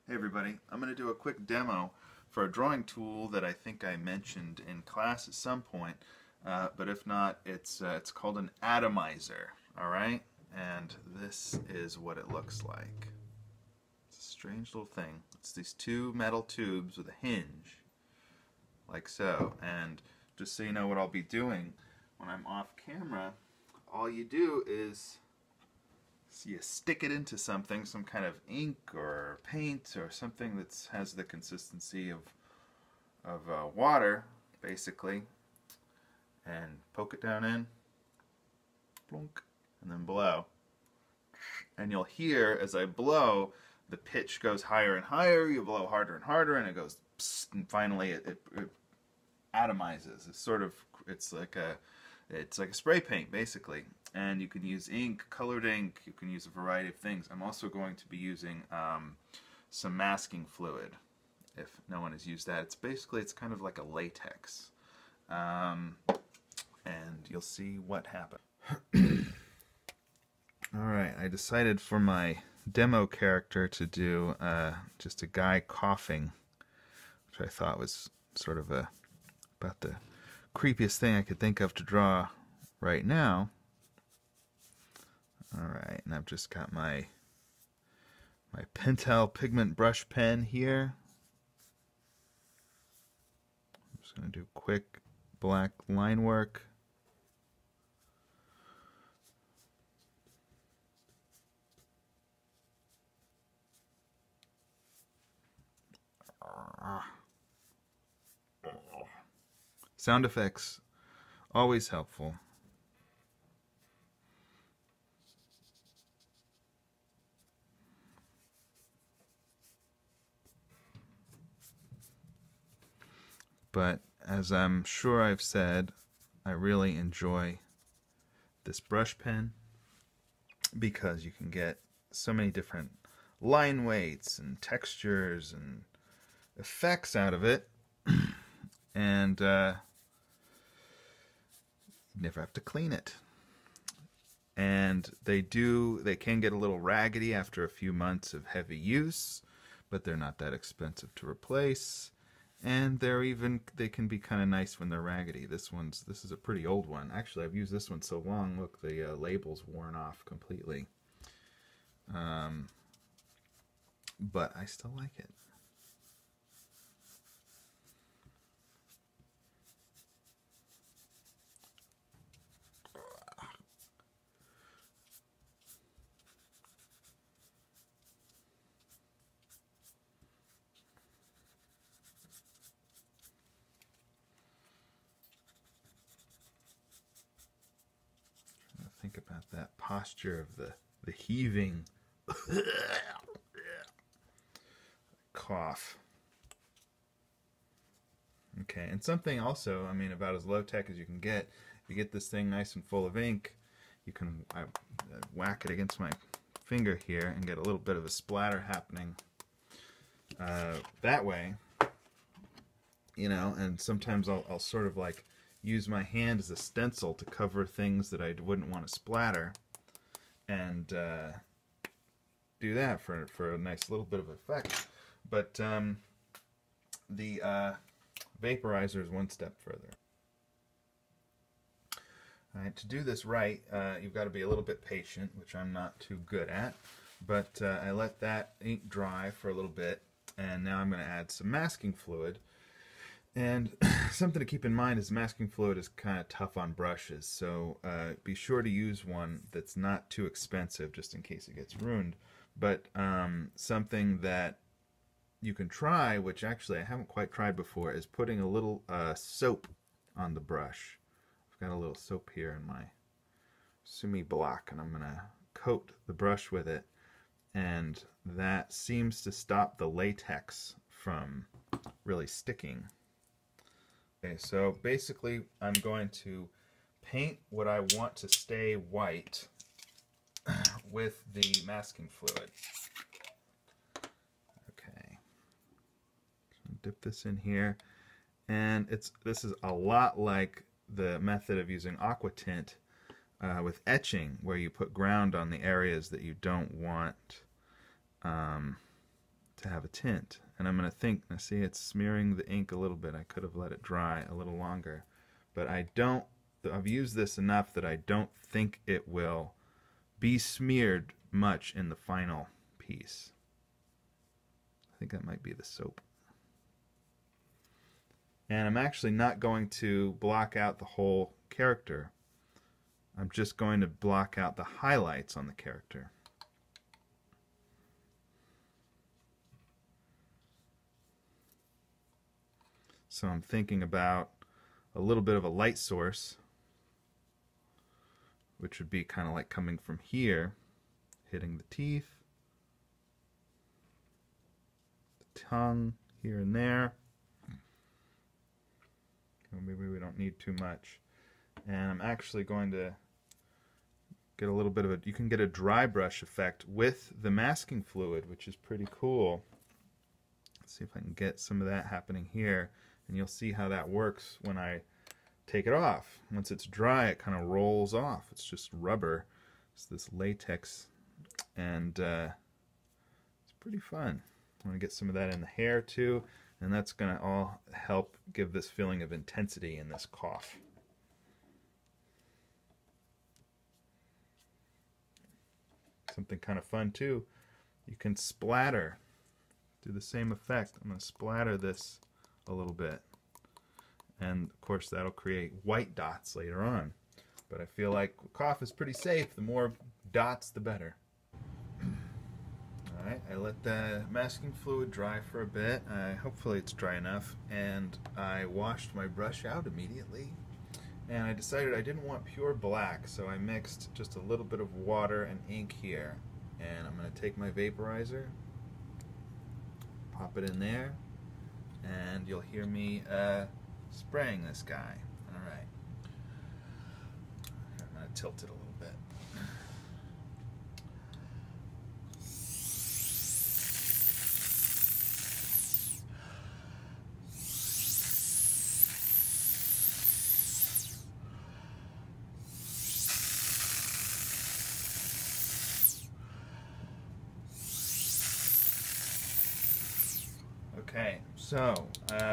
Hey everybody, I'm going to do a quick demo for a drawing tool that I think I mentioned in class at some point, but if not, it's called an atomizer, alright? And this is what it looks like. It's a strange little thing. It's these two metal tubes with a hinge, like so, and just so you know what I'll be doing when I'm off camera, all you do is you stick it into something, some kind of ink or paint or something that has the consistency of water, basically, and poke it down in, plunk, and then blow. And you'll hear as I blow, the pitch goes higher and higher, you blow harder and harder, and it goes psst, and finally it atomizes. It's like a spray paint, basically. And you can use ink, colored ink, you can use a variety of things. I'm also going to be using some masking fluid, if no one has used that. It's kind of like a latex. And you'll see what happens. Alright, I decided for my demo character to do just a guy coughing, which I thought was sort of about the creepiest thing I could think of to draw right now. Alright, and I've just got my Pentel pigment brush pen here. I'm just going to do quick black line work. Sound effects, always helpful. But as I'm sure I've said, I really enjoy this brush pen because you can get so many different line weights and textures and effects out of it, and never have to clean it. And they can get a little raggedy after a few months of heavy use, but they're not that expensive to replace. And they can be kind of nice when they're raggedy. This is a pretty old one. Actually, I've used this one so long, look, the label's worn off completely. But I still like it. Think about that posture of the heaving cough. Okay, and something also, I mean, about as low tech as you can get. If you get this thing nice and full of ink, you can whack it against my finger here and get a little bit of a splatter happening that way, you know. And sometimes I'll sort of like use my hand as a stencil to cover things that I wouldn't want to splatter, and do that for a nice little bit of effect. But the vaporizer is one step further. Alright, to do this right, you've got to be a little bit patient, which I'm not too good at, but I let that ink dry for a little bit, and now I'm going to add some masking fluid. And something to keep in mind is masking fluid is kind of tough on brushes, so be sure to use one that's not too expensive, just in case it gets ruined. But something that you can try, which actually I haven't quite tried before, is putting a little soap on the brush. I've got a little soap here in my Sumi block, and I'm going to coat the brush with it, and that seems to stop the latex from really sticking. Okay, so basically I'm going to paint what I want to stay white with the masking fluid. Okay, so dip this in here, and this is a lot like the method of using aqua tint with etching, where you put ground on the areas that you don't want to have a tint. And I'm going to think, now see, it's smearing the ink a little bit. I could have let it dry a little longer. But I've used this enough that I don't think it will be smeared much in the final piece. I think that might be the soap. And I'm actually not going to block out the whole character. I'm just going to block out the highlights on the character. So I'm thinking about a little bit of a light source, which would be kind of like coming from here, hitting the teeth, the tongue here and there. Well, maybe we don't need too much. And I'm actually going to get a little bit of a, you can get a dry brush effect with the masking fluid, which is pretty cool. Let's see if I can get some of that happening here. And you'll see how that works when I take it off. Once it's dry, it kind of rolls off. It's just rubber. It's this latex, and it's pretty fun. I want to get some of that in the hair too, and that's going to all help give this feeling of intensity in this cough. Something kind of fun too, you can splatter, do the same effect. I'm going to splatter this a little bit, and of course that'll create white dots later on, but I feel like cough is pretty safe. The more dots the better. Alright, I let the masking fluid dry for a bit. Hopefully it's dry enough, and I washed my brush out immediately, and I decided I didn't want pure black, so I mixed just a little bit of water and ink here, and I'm going to take my vaporizer, pop it in there, and you'll hear me spraying this guy. Alright. I'm going to tilt it a little bit. Okay, so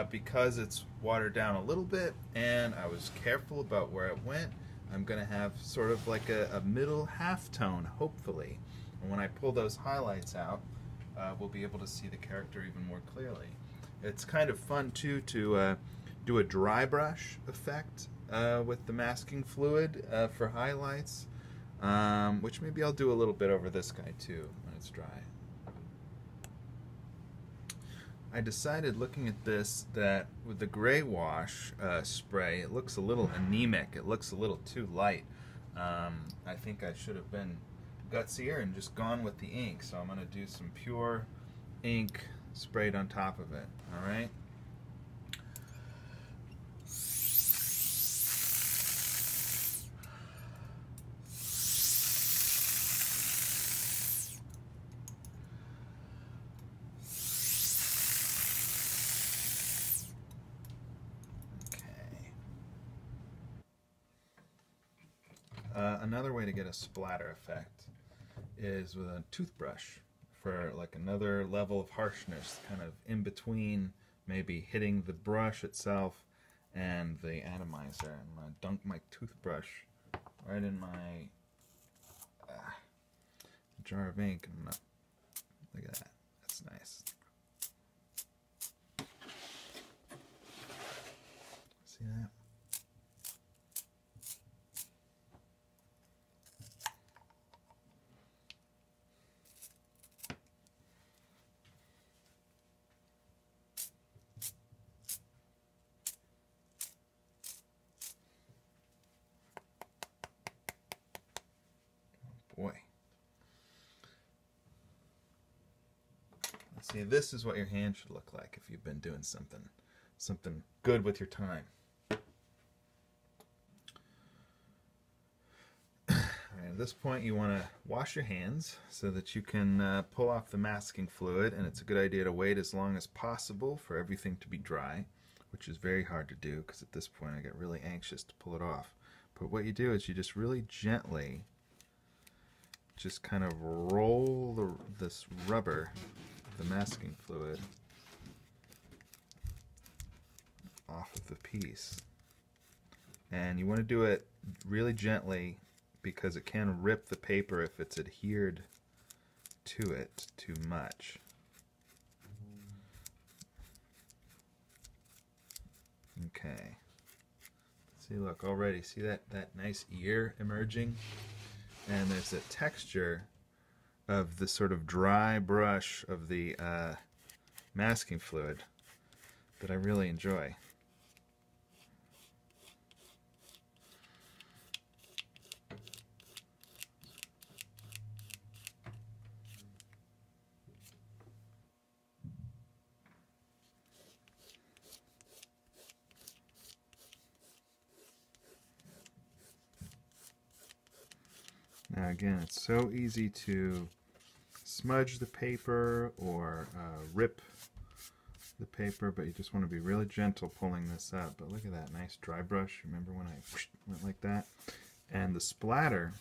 because it's watered down a little bit and I was careful about where it went, I'm going to have sort of like a middle half tone, hopefully. And when I pull those highlights out, we'll be able to see the character even more clearly. It's kind of fun too to do a dry brush effect with the masking fluid for highlights, which maybe I'll do a little bit over this guy too when it's dry. I decided, looking at this, that with the gray wash spray, it looks a little anemic. It looks a little too light. I think I should have been gutsier and just gone with the ink. So I'm going to do some pure ink sprayed on top of it. All right. Another way to get a splatter effect is with a toothbrush for like another level of harshness, kind of in between maybe hitting the brush itself and the atomizer. I'm going to dunk my toothbrush right in my jar of ink. I'm gonna, look at that. That's nice. See that? Boy. See, this is what your hand should look like if you've been doing something good with your time. Alright, at this point you want to wash your hands so that you can pull off the masking fluid, and it's a good idea to wait as long as possible for everything to be dry, which is very hard to do because at this point I get really anxious to pull it off. But what you do is you just really gently just kind of roll this rubber, the masking fluid off of the piece. And you want to do it really gently because it can rip the paper if it's adhered to it too much. Okay. See, look, already, see that nice ear emerging? And there's a texture of the sort of dry brush of the masking fluid that I really enjoy. Now again, it's so easy to smudge the paper or rip the paper, but you just want to be really gentle pulling this up. But look at that nice dry brush. Remember when I went like that? And the splatter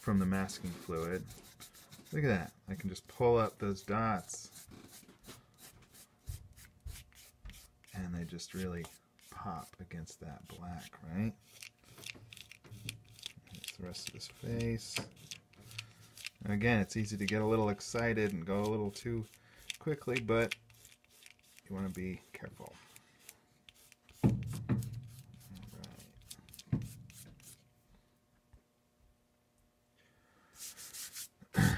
from the masking fluid, look at that. I can just pull up those dots and they just really pop against that black, right? The rest of his face. And again, it's easy to get a little excited and go a little too quickly, but you want to be careful. Alright,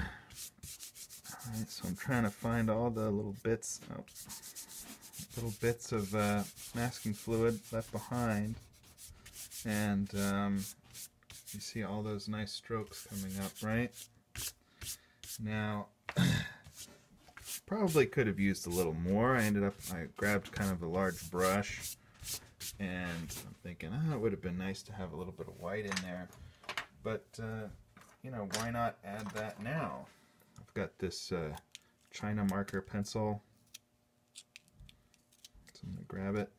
so I'm trying to find all the little bits of masking fluid left behind, and you see all those nice strokes coming up, right? Now, probably could have used a little more. I grabbed kind of a large brush, and I'm thinking, oh, it would have been nice to have a little bit of white in there. But, you know, why not add that now? I've got this China marker pencil, so I'm going to grab it.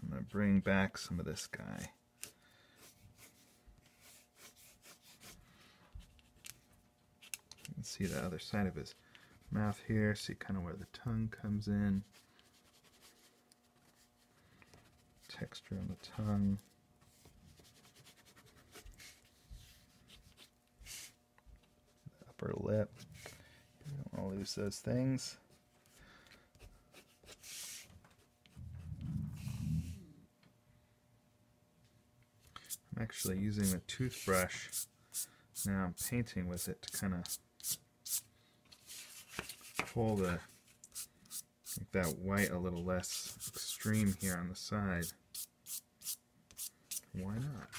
I'm going to bring back some of this guy. You can see the other side of his mouth here, see kind of where the tongue comes in. Texture on the tongue. The upper lip. You don't want to lose those things. I'm actually using the toothbrush. Now I'm painting with it to kind of pull make that white a little less extreme here on the side. Why not?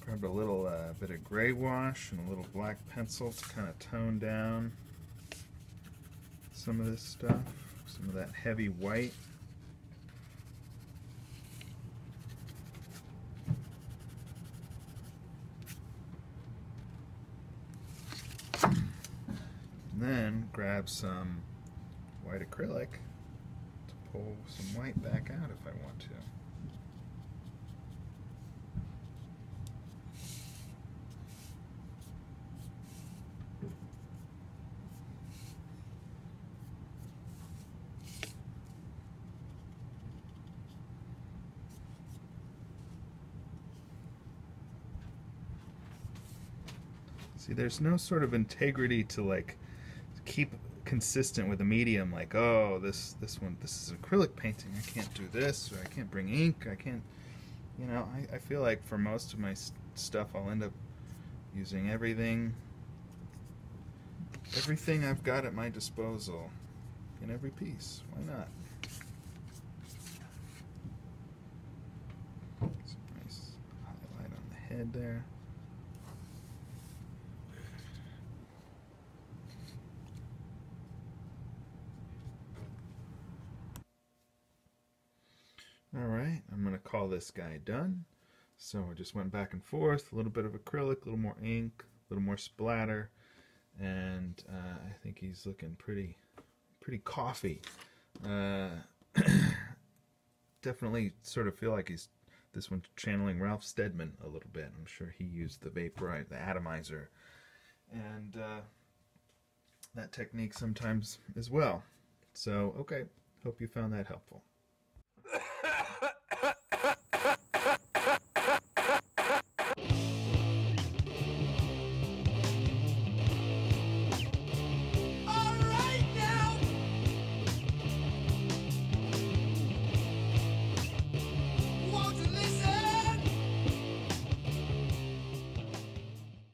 Grab a little bit of gray wash and a little black pencil to kind of tone down some of this stuff, some of that heavy white. And then grab some white acrylic to pull some white back out if I want to. See, there's no sort of integrity to like keep consistent with the medium, like, oh, this is an acrylic painting, I can't do this, or I can't bring ink, I can't, you know, I feel like for most of my stuff I'll end up using everything I've got at my disposal in every piece. Why not? Some nice highlight on the head there. Alright, I'm going to call this guy done. So I just went back and forth, a little bit of acrylic, a little more ink, a little more splatter, and I think he's looking pretty coffee. Definitely sort of feel like he's This one's channeling Ralph Steadman a little bit. I'm sure he used the vaporizer, the atomizer, and that technique sometimes as well. So, okay, hope you found that helpful.